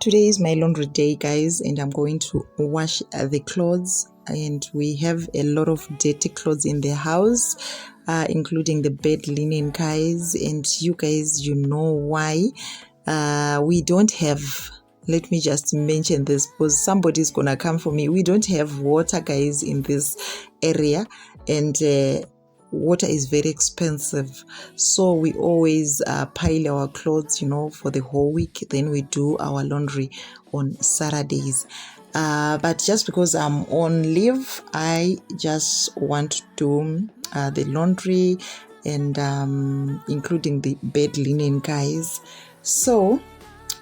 Today is my laundry day, guys, and I'm going to wash the clothes. And we have a lot of dirty clothes in the house, including the bed linen, guys. And you guys, you know why we don't have. Let me just mention this because somebody's gonna come for me. We don't have water, guys, in this area, and water is very expensive, so we always pile our clothes, for the whole week. Then we do our laundry on Saturdays. But just because I'm on leave, I just want to do the laundry and including the bed linen, guys. So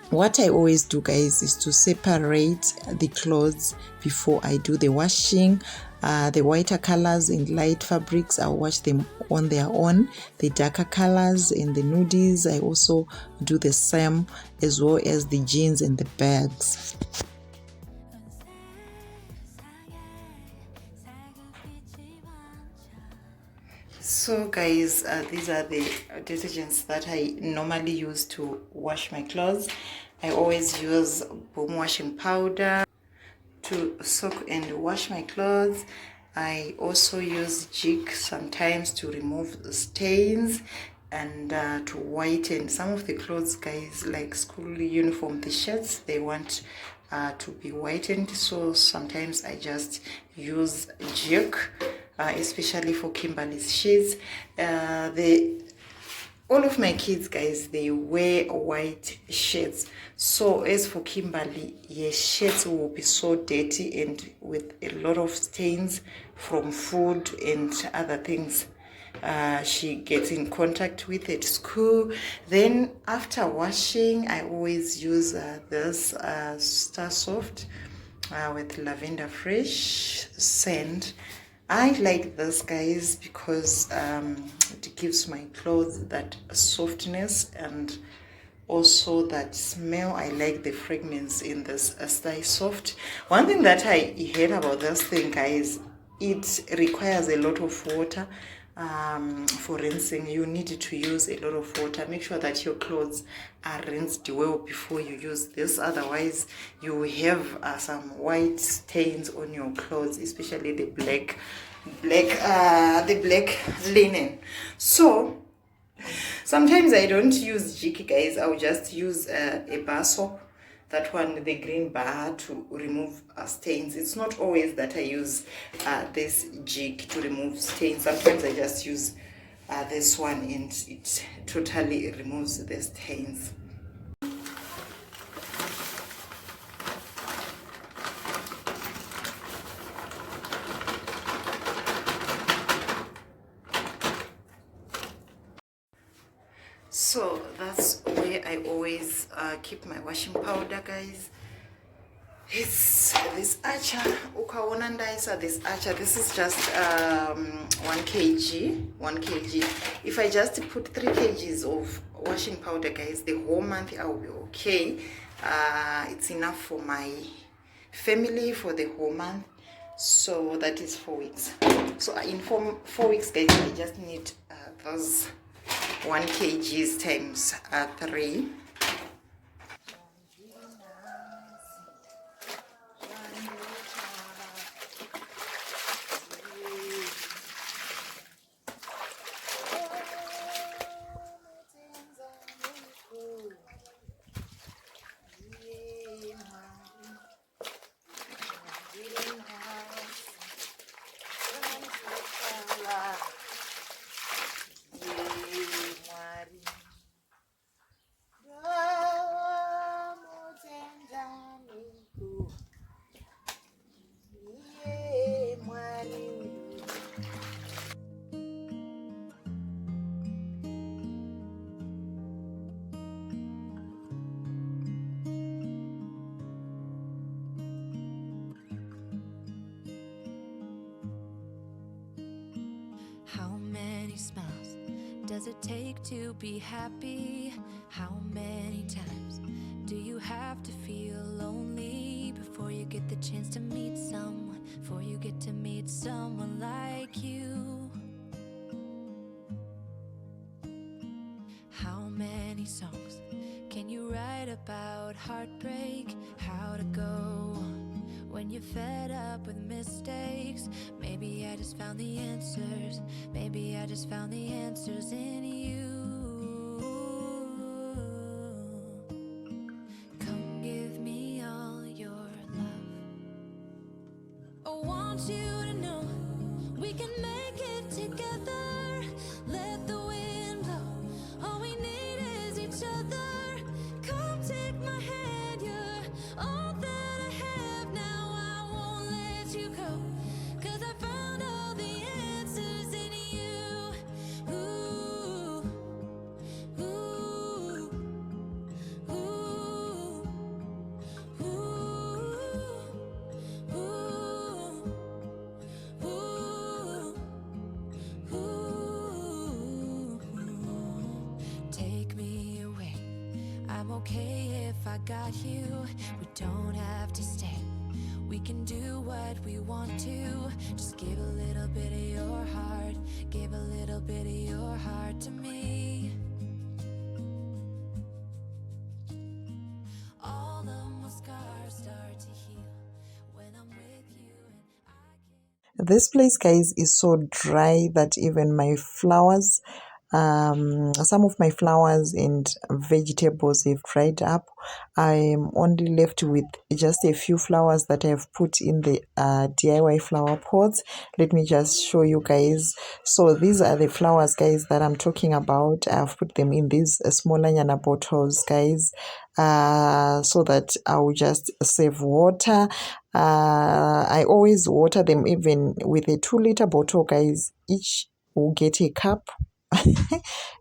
what I always do, guys, is to separate the clothes before I do the washing. The whiter colors and light fabrics, I'll wash them on their own. The darker colors and the nudies, I also do the same, as well as the jeans and the bags. So guys, these are the detergents that I normally use to wash my clothes. I always use boom washing powder to soak and wash my clothes. I also use jig sometimes to remove the stains and to whiten some of the clothes, guys, like school uniform, the shirts, they want to be whitened, so sometimes I just use jig, especially for Kimberly's sheets. All of my kids, guys, they wear white shirts. So as for Kimberly, her shirts will be so dirty and with a lot of stains from food and other things she gets in contact with at school. Then after washing, I always use this Star Soft with lavender fresh scent. I like this, guys, because it gives my clothes that softness and also that smell. I like the fragrance in this Star Soft. One thing that I hate about this thing, guys, it requires a lot of water. For rinsing, you need to use a lot of water. Make sure that your clothes are rinsed well before you use this, otherwise you will have some white stains on your clothes, especially the black linen. So sometimes I don't use jig, guys. I'll just use a bar soap, that one, the green bar, to remove stains. It's not always that I use this jig to remove stains. Sometimes I just use this one and it totally removes the stains. So that's where I always keep my washing powder, guys. It's this Archer, this Archer. This is just 1 kg. If I just put 3 kgs of washing powder, guys, the whole month I will be okay. It's enough for my family for the whole month. So that is 4 weeks. So in 4 weeks, guys, I just need those 1 kgs times 3. How many smiles does it take to be happy? How many times do you have to feel lonely before you get the chance to meet someone, before you get to meet someone like you? How many songs Can you write about heartbreak? How to go when you're fed up with mistakes? Maybe I just found the answers. Maybe I just found the answers in you. Come give me all your love. I want you to know we can make it together. Let the wind blow. All we need is each other. Come take my hand. You're all that I have now. I won't let you go. 'Cause I found all the answers in you. Ooh, ooh, ooh, ooh, ooh, ooh. Take me away. I'm okay if I got you. We don't have to stay. We can do what we want to. Just give a little bit of your heart. Give a little bit of your heart to me. All of my scars start to heal when I'm with you, and I can. This place, guys, is so dry that even my flowers, some of my flowers and vegetables have dried up. I'm only left with just a few flowers that I've put in the DIY flower pots. Let me just show you guys. So these are the flowers, guys, that I'm talking about. I've put them in these smaller Nyana bottles, guys, so that I'll just save water. I always water them even with a 2-liter bottle, guys. Each will get a cup.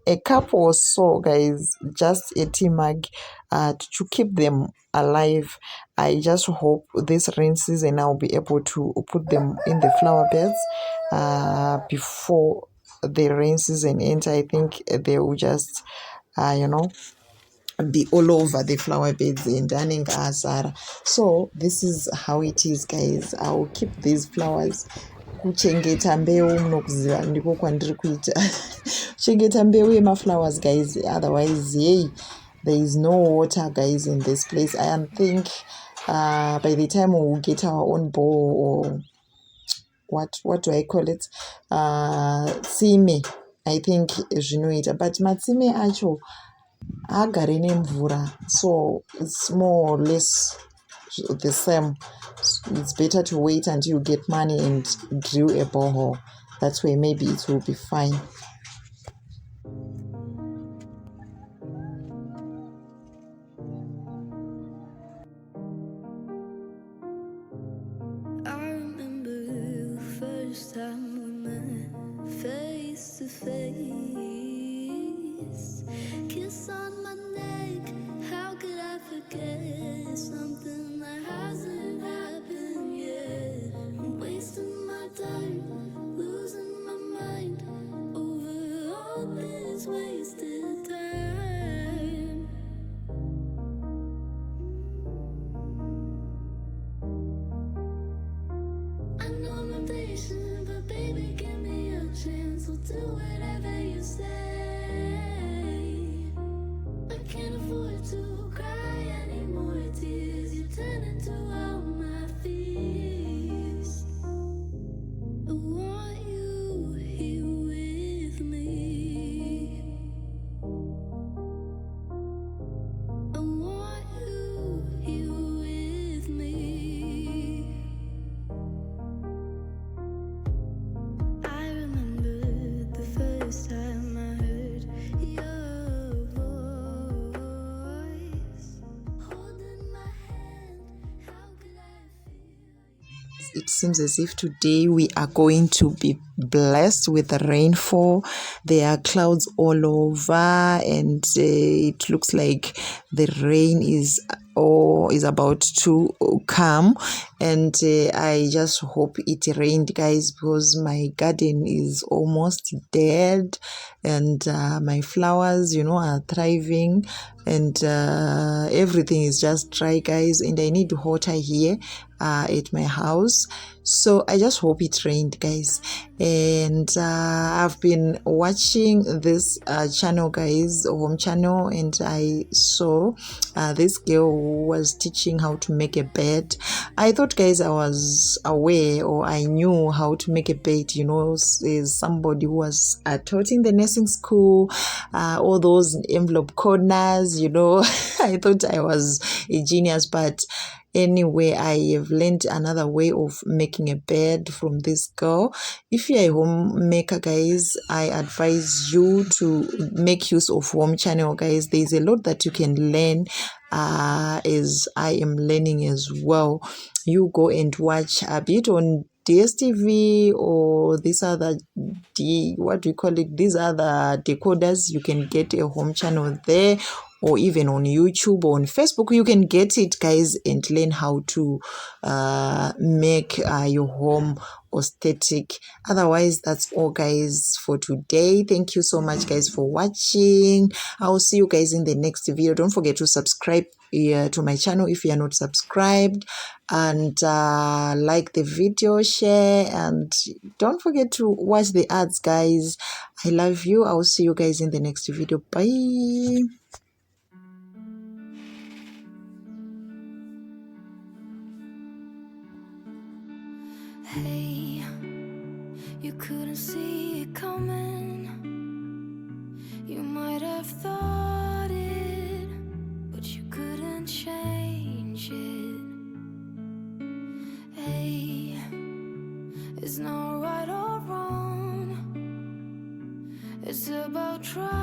A cup or so, guys, just a tea mug, to keep them alive. I just hope this rain season I'll be able to put them in the flower beds before the rain season ends. I think they will just be all over the flower beds and running asara. So this is how it is, guys. I'll keep these flowers. Kuchengeta mbeu munokuziva ndiko kwandiri kuita. Kuchengeta mbeu yemaflowers, guys, otherwise there is no water, guys, in this place. I think by the time we will get our own bowl, or what do I call it, tsime, I think zvinoita, but matsime acho agare nemvura, so it's more or less the same. It's better to wait until you get money and drill a borehole. That's where maybe it will be fine. I remember the first time we met face to face. Kiss on my neck, how could I forget something that hasn't happened yet? I'm wasting my time, losing my mind over all this wasted time. I know I'm impatient, but baby, give me a chance. I'll do whatever you say. I can't afford to cry any more tears. You turn into all my fears. I want you here with me. I want you here with me. I remember the first time I heard your voice, holding my hand. How could I feel? It seems as if today we are going to be blessed with the rainfall. There are clouds all over, and it looks like the rain is about to come, and I just hope it rained, guys, because my garden is almost dead, and my flowers, are thriving, and everything is just dry, guys, and I need water here. at my house. So I just hope it rained, guys. And I've been watching this channel, guys, home channel, and I saw this girl who was teaching how to make a bed. I thought, guys, I was aware, or I knew how to make a bed, you know, is somebody who was taught in the nursing school, all those envelope corners, you know. I thought I was a genius, but anyway, I have learned another way of making a bed from this girl. If you're a homemaker, guys, I advise you to make use of home channel, guys. There's a lot that you can learn, as I am learning as well. You go and watch a bit on DSTV or this other what do you call it, these other decoders. You can get a home channel there, or even on YouTube or on Facebook. You can get it, guys, and learn how to make your home aesthetic. Otherwise, that's all, guys, for today. Thank you so much, guys, for watching. I'll see you guys in the next video. Don't forget to subscribe to my channel if you are not subscribed, and like the video, share, and don't forget to watch the ads, guys. I love you. I'll see you guys in the next video. Bye. Hey, you couldn't see it coming. You might have thought it, but you couldn't change it. Hey, it's not right or wrong. It's about trying.